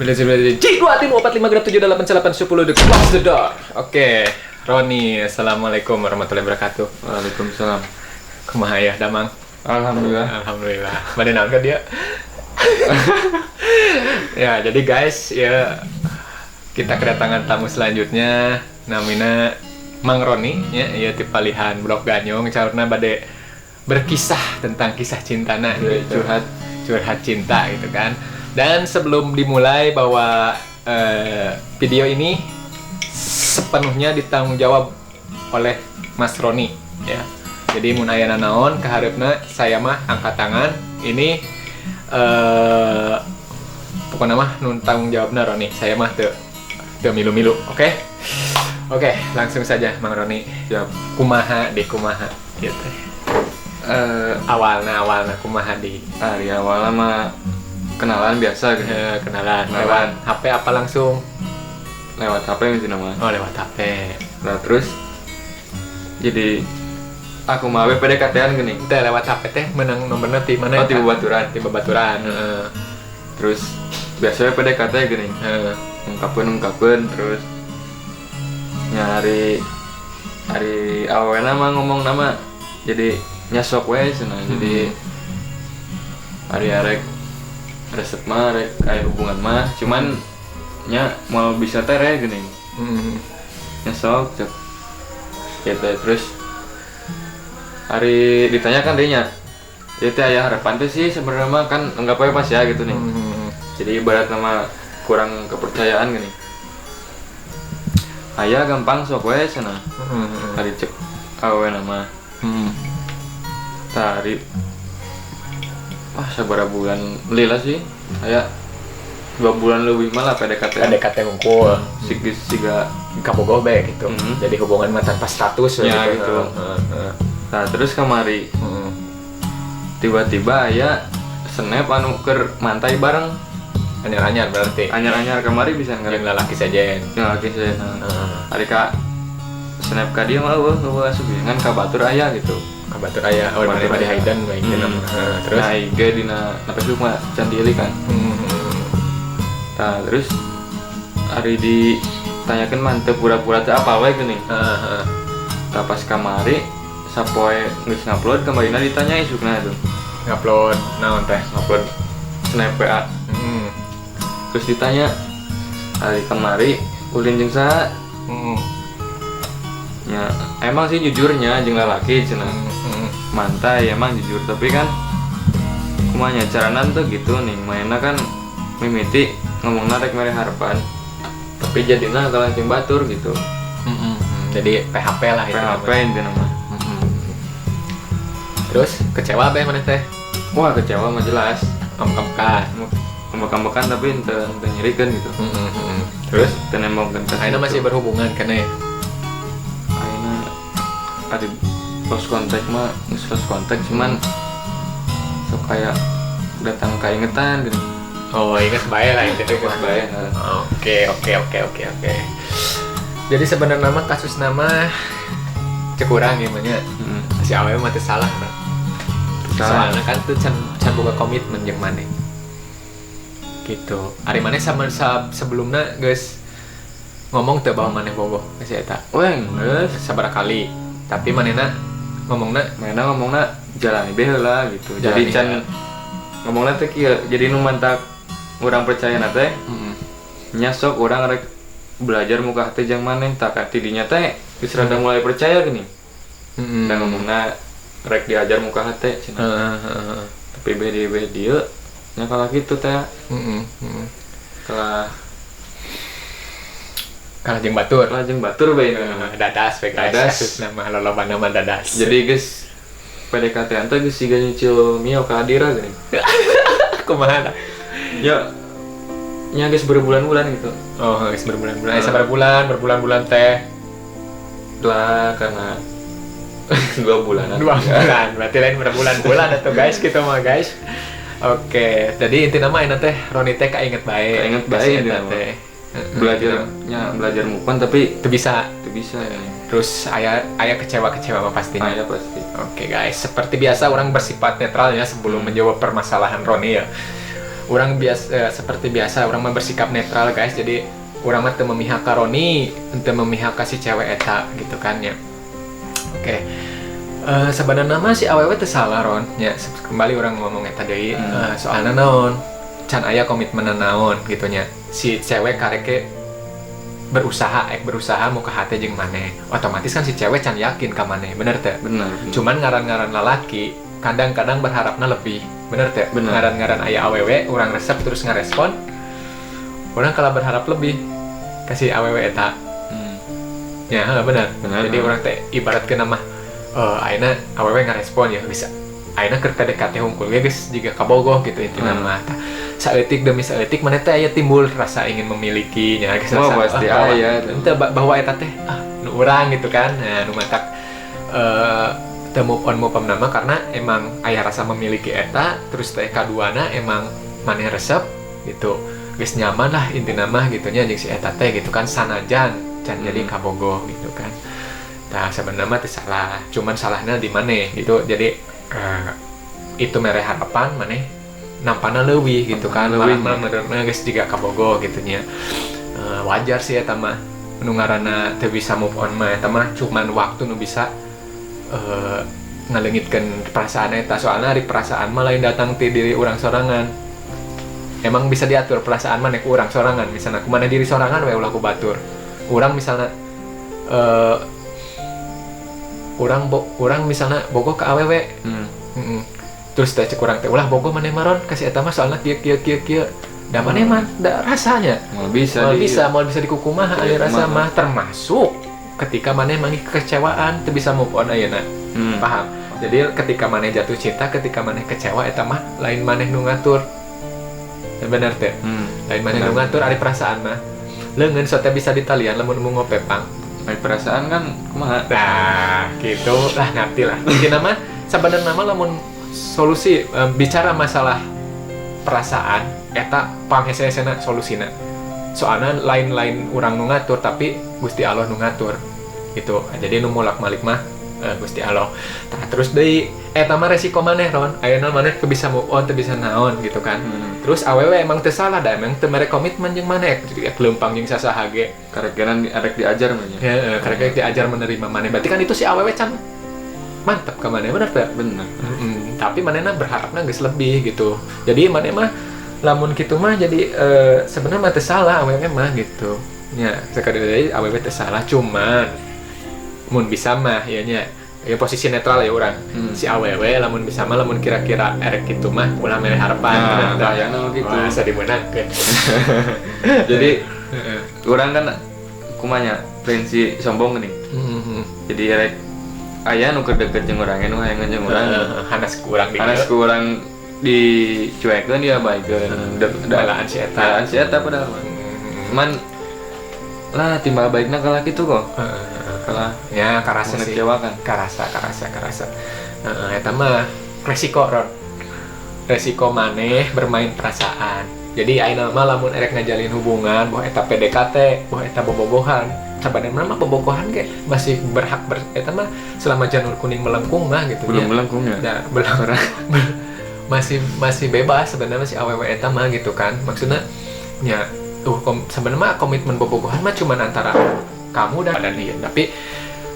G2T45G7810 The Close the Door. Oke, Roni, assalamualaikum warahmatullahi wabarakatuh. Waalaikumsalam. Kumaha ya, Damang? Alhamdulillah. Alhamdulillah. Pada naon kan dia? Ya, jadi guys, ya kita kedatangan tamu selanjutnya, namanya Mang Roni, ya ti palihan Blok Ganyong, caurna bade berkisah tentang kisah cintana, curhat cinta gitu kan. Dan sebelum dimulai bahwa video ini sepenuhnya ditanggung jawab oleh Mas Roni, ya. Jadi mun aya nanaon kahareupna saya mah angkat tangan. Ini pokoknya mah nun tanggung jawabna Roni. Saya mah teu milu-milu, oke? Oke, langsung saja Mang Roni. Siap. Kumaha gitu. Awalna kumaha di Hari awalnya mah kenalan biasa gitu. Kenalan lewat HP apa langsung? Lewat HP mesti nama. Oh, lewat HP. Nah terus jadi aku mah PDKT-an gini. Teh lewat HP teh menang nomorna ti mana? Oh, ti babaturan. Ti babaturan. Terus biasanya PDKT gini. Ungkapin terus nyari hari awalnya mah ngomong nama. Jadi nyasok we cenah. Jadi hari arek resep mah rek kayak hubungan mah cuman nya mau bisa tere gini. Nyasok cek gitu. Terus hari ditanyakan dia itu aya harapan tuh sih sebenarnya mah kan enggak apa-apa pas ya gitu nih. Jadi ibarat nama kurang kepercayaan gini. Aya gampang sok we cenah. Hari cek awe nama. Tari sabara bulan lila sih aya 2 bulan lebih malah PDKT ngumpul siga kabogoh bae gitu. Jadi hubungan mah tanpa status ya gitu. Nah terus kemari tiba-tiba aya snap anu keur mantai bareng anyar-anyar berarti anyar-anyar kemari bisa yang lalaki saja hari ka snap ka dia mah asup kan ka batur aya gitu. Kabatur aya mana di Haidan baik terus nah iga dina Facebook mah can dieulik kan. Nah terus hari ditanyakeun mah teu pura-pura teu apa we geuning. Tah pas kamari sapoe geus ngupload kamarina ditanya isukna tuh. Ngupload naon teh? Ngupload snap WA. Terus ditanya hari kemari ulin jeung saha? Ya emang sih jujurnya jeung lalaki cenah. Mantai emang jujur tapi kan kumanya caranan tuh gitu nih mainnya kan mimiti ngomongna rek mere harapan tapi jadinya kalancing batur gitu. Jadi PHP lah itu PHP intinya mah. Terus kecewa be mana teh? Wah kecewa mah jelas. Ambek-ambekan tapi ente nyerikeun gitu. Terus teu nembongkeun teh. ayeuna masih berhubungan kana ya? Ayeuna ada close contact mah, close contact cuman sok kayak datang keingetan gitu. Oh, ingat bae lah itu Ingat bae. Oke. Jadi sebenarnya mah kasus nama cekurang gimana? Si awewe mah teu salah kan. Soalnya kan tuh can boga komitmen jeung maneh. Gitu. Ari maneh sama sebelumnya guys ngomong teu bahwa maneh bogoh ka si eta. Weng, geus sabaraha kali. Tapi manehna ngomongna jalani bae heula gitu. Jadi can ngomongna teh kieu. Jadi nu mantak urang percaya na teh. Nya sok urang rek belajar muka hati jeung maneh tak tidinya teh geus rada mulai percaya gini. Dan ngomongna rek diajar muka hati cenah. Tapi bede dieu nya kalau gitu teh. Kalah jeung batur bae. Dadas we guys. Kasus nama lolobana mah dadas. Jadi guys PDKT-an teh geus siga nyicil mio ka Adira gini. Kumaha? Ya nya geus berbulan-bulan gitu. Oh, geus berbulan-bulan. Berbulan-bulan teh. Lah karena 2 bulanan. 2 bulan. Berarti lain berbulan-bulan atuh guys gitu mah guys. Oke, jadi inti nama ini teh Roni teh kainget bae teh. Belajar move tapi itu bisa ya. Terus ayah kecewa mah pastinya. Ayah pasti. Oke guys, seperti biasa orang bersifat netral ya sebelum menjawab permasalahan Roni ya. orang biasa seperti biasa orang mah bersikap netral guys, jadi orang mah teu memihak ka Roni, teu memihak ka si cewek eta gitu kan ya. Oke. Sebenarnya mah si awewe teu salah Ron nya, kembali orang ngomong eta deui. Soalna naon, can aya komitmen naon gitu nya, si cewek kareke berusaha muka hati jeung maneh, otomatis kan si cewek can yakin ka maneh, bener teu? Bener. Cuman ngaran-ngaran lalaki kadang-kadang berharapna lebih, bener teu? Ngaran-ngaran aya awewe urang resep terus ngarespon, urang kalah berharap lebih kasih awewe eta. Ya bener. Jadi urang teh ibaratkeun mah ayeuna awewe ngarespon ya bisa ayeuna keur KDKT hungkul ge geus jiga kabogoh gitu intina mah. Saeutik demi saeutik maneh teh aya timbul rasa ingin memiliki nya geus rasa pasti aya teu bahwa eta teh nu urang gitu kan. Nah nu matak teu move on nama karena emang aya rasa memiliki eta, terus teh kaduana emang maneh resep gitu. Geus nyaman lah intina mah gitu nya jeung si eta teh gitu kan, sanajan can jadi kabogoh gitu kan. Nah sebenarnya mah teu salah, cuman salahnya di maneh gitu. Jadi itu mere harapan maneh nampana leuwih gitu kan, malah menurutna geus jiga kabogoh gitu nya. Wajar sih eta mah nu ngaranna teu bisa move on mah eta mah cuman waktu nu bisa ngaleungitkeun perasaan eta. Soalna ari perasaan mah lain datang ti diri urang sorangan. Emang bisa diatur perasaan maneh ku urang sorangan, misalna kumaha diri sorangan we ulah ku batur. Urang misalna urang misalna bogoh ka awewe. Terus teh cek urang teh ulah bogoh maneh maron kasih eta mah soalna kieu. Da maneh mah da rasanya. Mau bisa dikukumaha aya rasa mah, termasuk ketika maneh manggih kekecewaan teu bisa move on ayeuna. Paham? Jadi ketika maneh jatuh cinta, ketika maneh kecewa eta mah lain maneh nu ngatur. Bener teh. Lain maneh nu ngatur ari perasaan mah. Leungeun so teh bisa ditalian lamun mau ngopepang. Ari perasaan kan kumaha? Nah, gitu lah ngerti lah. Intina mah sabenerna mah lamun solusi bicara masalah perasaan eta pam hese-hesena solusina. Soalna lain-lain urang nu ngatur tapi Gusti Allah nu ngatur. Gitu. Jadi nu mulak-malik mah Gusti Allah. Nah, terus deui eta mah resiko maneh Ron. Ayeuna maneh teu bisa move on, teu bisa naon gitu kan. Terus awewe emang teu salah da, emang teu mere komitmen jeung maneh, leumpang jeung sasaha ge. Karegenan arek diajar mah nya. Heeh, karek diajar menerima maneh. Berarti kan itu si awewe can mantep ka maneh, bener teu? Bener. Tapi manehna berharapna geus lebih gitu. Jadi maneh mah lamun kitu mah jadi sebenarnya mah teu salah awewe mah gitu. Nya, sekadar deui awewe teu salah, cuman mun bisa mah ya nya ya posisi netral ya orang. Si awewe lamun bisa mah lamun kira-kira erek kitu mah ulah mere harapan kayakna gitu. Masa dimenangkeun. Jadi urang kan kumanya prinsip sombong nih. Jadi erek aya nu keur deket jeung urang nu hayang jeung urang. Hanas ku urang Hanas ku urang dicuekeun dia baikeun. Dalaan si eta padahal. Cuman lah timbal baikna kalah kitu kok. Kalah ya karasa sih. Karasa. Eta mah resiko Ron. Resiko maneh bermain perasaan. Jadi ayeuna mah lamun erek ngajalin hubungan, boh eta PDKT, boh eta bobogohan. Sabenerna mah bobogohan ge masih berhak eta mah selama janur kuning melengkung mah gitu. Belum melengkung ya. Da, belum. masih bebas sebenarnya si awewe eta mah gitu kan. Maksudnya nya sebenarnya mah komitmen bobogohan mah cuman antara kamu dan dia, tapi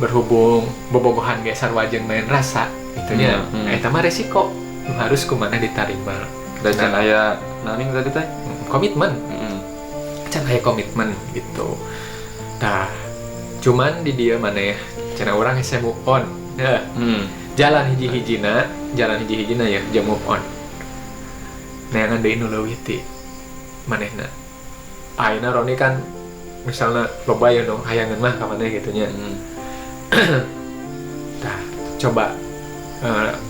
berhubung bobogohan ge sarua jeung main rasa itunya eta mah resiko harus kumaha ditarima. Dan can aya naning tadi teh komitmen. Can aya komitmen gitu. Tah, cuman di dieu maneh cenah urang hese move on. Jalan hiji-hijina ya jeung move on. Neangan deui nu leuwih ti manehna. Ayeuna Roni kan misalnya loba ya dong hayangan mah ka maneh gitu nya. Tah, coba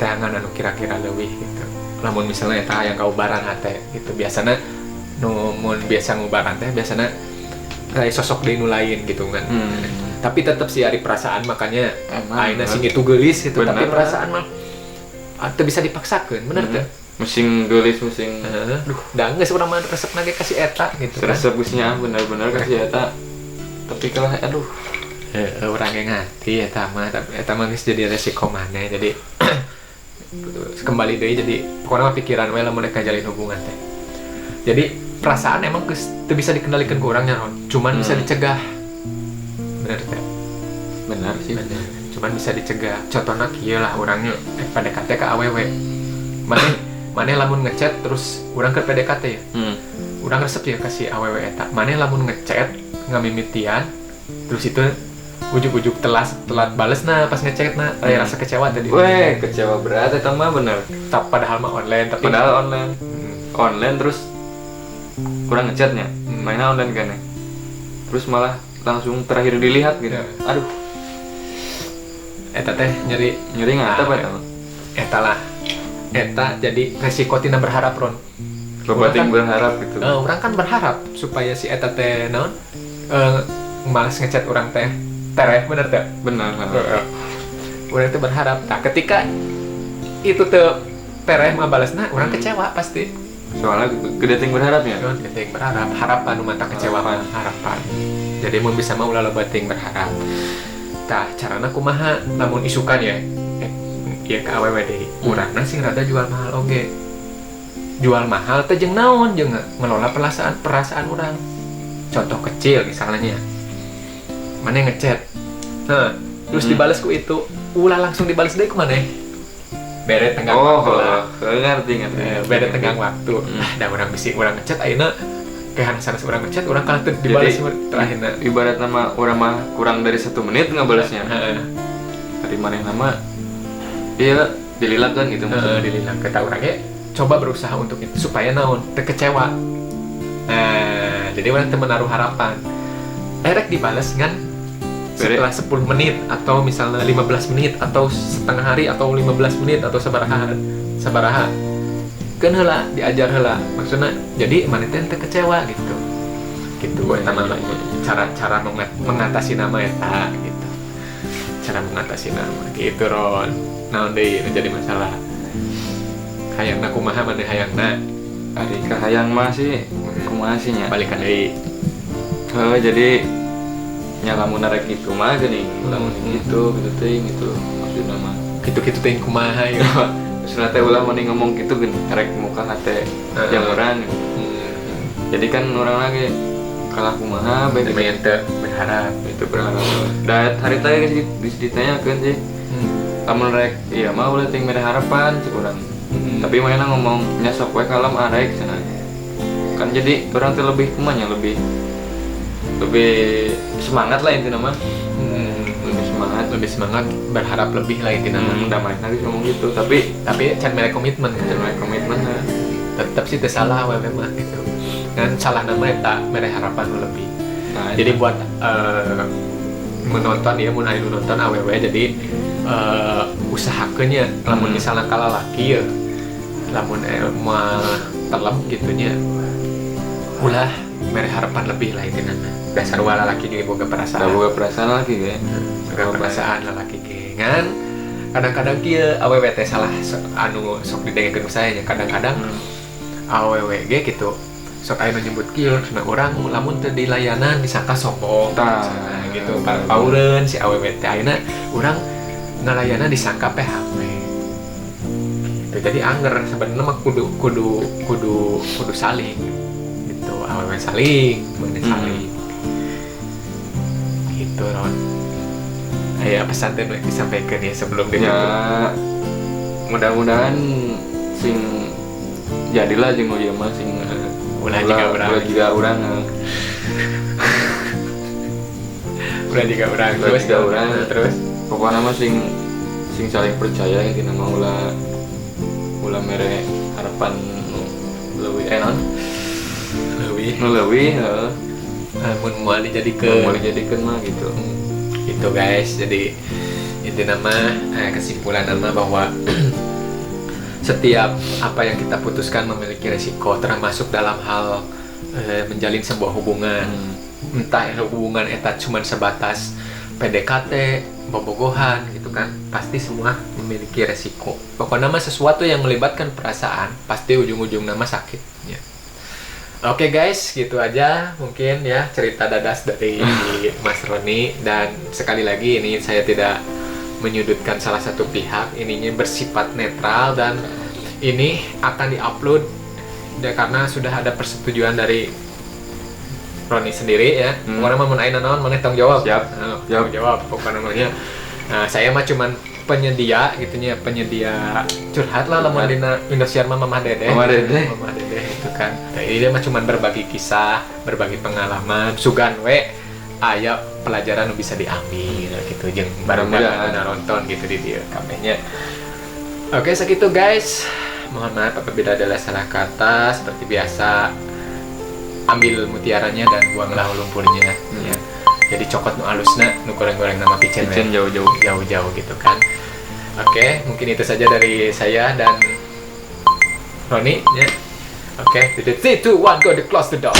teangan anu kira-kira leuwih gitu. Lamun misalnya eta hayang kaubaran teh gitu biasana nu mun biasa ngubaran teh biasana kayak sosok deui nu lain gitu kan. Tapi tetap sih ari perasaan makanya ayeuna sing itu geulis gitu, tapi perasaan mah teu bisa dipaksakeun, bener teu? Musim geulis musim da geus urang mah resepna ge kasih eta gitu kan. Resep geusnya bener-bener kasih eta. Tapi kalau urang ge ngati eta mah geus jadi resiko maneh. Jadi kembali deui jadi pokona mah pikiran we lamun jalin hubungan teh. Jadi perasaan emang itu bisa dikendalikan ke orangnya Ron, cuman bisa dicegah. Bener teh. Benar sih. Bener. Cuman bisa dicegah. Contohnya kieu lah orangnya PDKT ke awewe. Mane lamun ngechat terus urang ke PDKT ya. Urang resep ya kasih awewe eta. Mane lamun ngechat ngamimitian terus itu ujuk-ujuk telat bales pas ngechat rasa kecewa tadi. Weh, kecewa berat eta mah bener. Padahal mah online tapi Padahal online. Online terus kurang ngechatnya. Mainnya online kan ya. Terus malah langsung terakhir dilihat gitu. Aduh. Eta teh nyeri Ngata apa eta? Eta lah. Eta jadi resiko tina berharap Ron. Lobating berharap gitu. Orang kan berharap supaya si eta teh naon malas ngechat orang teh tereh bener teh. Benar. Orang teh berharap. Nah, ketika itu teh tereh mah balasna, orang kecewa pasti. Soalnya gede ting berharap ya. Gede berharap, harapan nu mata kecewa harapan. Jadi mun bisa mah ulah loba ting berharap. Tah carana kumaha lamun isukan ya. Ya ke awewe deui. Urangna sing rada jual mahal oge. Jual mahal teh jeung naon jeung ngelola perasaan urang. Contoh kecil misalnya. Mane ngechat. Terus dibales ku itu, ulah langsung dibales deui ku maneh. Bere tenggang waktu lah. Ngerti. Bere tenggang waktu. Da urang bisi urang ngechat ayeuna kehan sanes urang ngechat urang kalah teu dibales terakhirna. Ibarat nama urang mah kurang dari 1 menit ngabalesnya. Dari maneh nama iya dililat kan gitu. Dililat kata urangnya coba berusaha untuk itu supaya naon teu kecewa. Nah, jadi orang teu menaruh harapan. Erek dibales kan setelah 10 menit atau misalnya 15 menit atau setengah hari atau 15 menit atau sabaraha keun heula diajar heula maksudnya jadi maneh teh teu kecewa gitu eta mah cara mengatasi nama eta gitu, cara mengatasi nama gitu Ron. Naon deui jadi masalah hayangna kumaha maneh hayangna ari kahayang mah sih kumaha sih nya balikan deui. Jadi nyalamun arek gitu mah geuning lamun gitu teuing gitu maksudna mah gitu teuing kumaha ya. Maksudna teh ulah mending ngomong gitu geuning arek muka hate yang urang. Jadi kan urang lagi kalah kumaha bae teu berharap itu berharap. Da hari teh ditanyakeun sih. Lamun rek ieu mah ulah teuing mere harapan cek urang. Tapi mainnya ngomong nya sok we kalem arek cenah. Kan jadi urang teh lebih kumanya lebih semangat lah intinya mah. Lebih semangat berharap lebih lah intinya mah. Udah main lagi ngomong gitu tapi can mere komitmen tetap sih teu salah we mah gitu dan salah nama eta mere harapan nu lebih. Nah, jadi buat menonton ya mun aya nu nonton awewe jadi usahakeun nya lamun misalnya kalalaki ya lamun mah telem gitunya ulah mere harapan lebih lah intinya dasar wala laki ge boga perasaan. Boga perasaan laki ge. Boga perasaan laki ge. Ngan kadang-kadang kieu awewe teh salah anu sok didengekeun saya nya kadang-kadang awewe ge gitu. Sok aya nu nyebut kieu cenah urang lamun teu dilayanan disangka sombong. Nah, gitu paureun si awewe teh ayeuna urang ngalayanan disangka PHP. Gitu. Jadi anger sebenarnya mah kudu saling. Gitu, awewe saling, mana saling. Gitu Ron. Aya pesan teh disampaikan ya sebelum dia ya mudah-mudahan sing jadilah jeung ieu mah sing ulah juga urang terus pokoknya mah sing saling percaya intina mah ulah mere harapan leuwih enon leuwih mun moal dijadikeun mah gitu. Gitu guys. Jadi intinya mah kesimpulan nama bahwa setiap apa yang kita putuskan memiliki resiko termasuk dalam hal menjalin sebuah hubungan. Entah hubungan eta cuma sebatas PDKT, bobogohan gitu kan. Pasti semua memiliki resiko. Pokoknya mah sesuatu yang melibatkan perasaan pasti ujung-ujung nama sakit ya. Oke guys, gitu aja mungkin ya cerita dadas dari Mas Roni. Dan sekali lagi ini saya tidak menyudutkan salah satu pihak, ininya bersifat netral dan ini akan diupload karena sudah ada persetujuan dari Roni sendiri ya. Orang mah mun aya naon maneh tanggung jawab. Siap. Tanggung jawab pokoknya namanya. Nah, saya mah cuman penyedia gitunya, penyedia curhat lah lamun dina Indosiar mah Mamah Dede. Mamah Dede. Mamah Dede itu kan. Jadi dia mah cuman berbagi kisah, berbagi pengalaman, sugan we aya pelajaran nu bisa diambil gitu jeung bareng-bareng nonton gitu di dieu kabehnya. Oke, segitu guys. Mohon maaf apabila ada salah kata. Seperti biasa, ambil mutiaranya dan buanglah lumpurnya ya. Jadi cokot nu alusna, nu goreng-goreng nama picen jauh-jauh gitu kan. Oke, mungkin itu saja dari saya dan Roni ya. Oke, 3, 2, 1, go to close the door.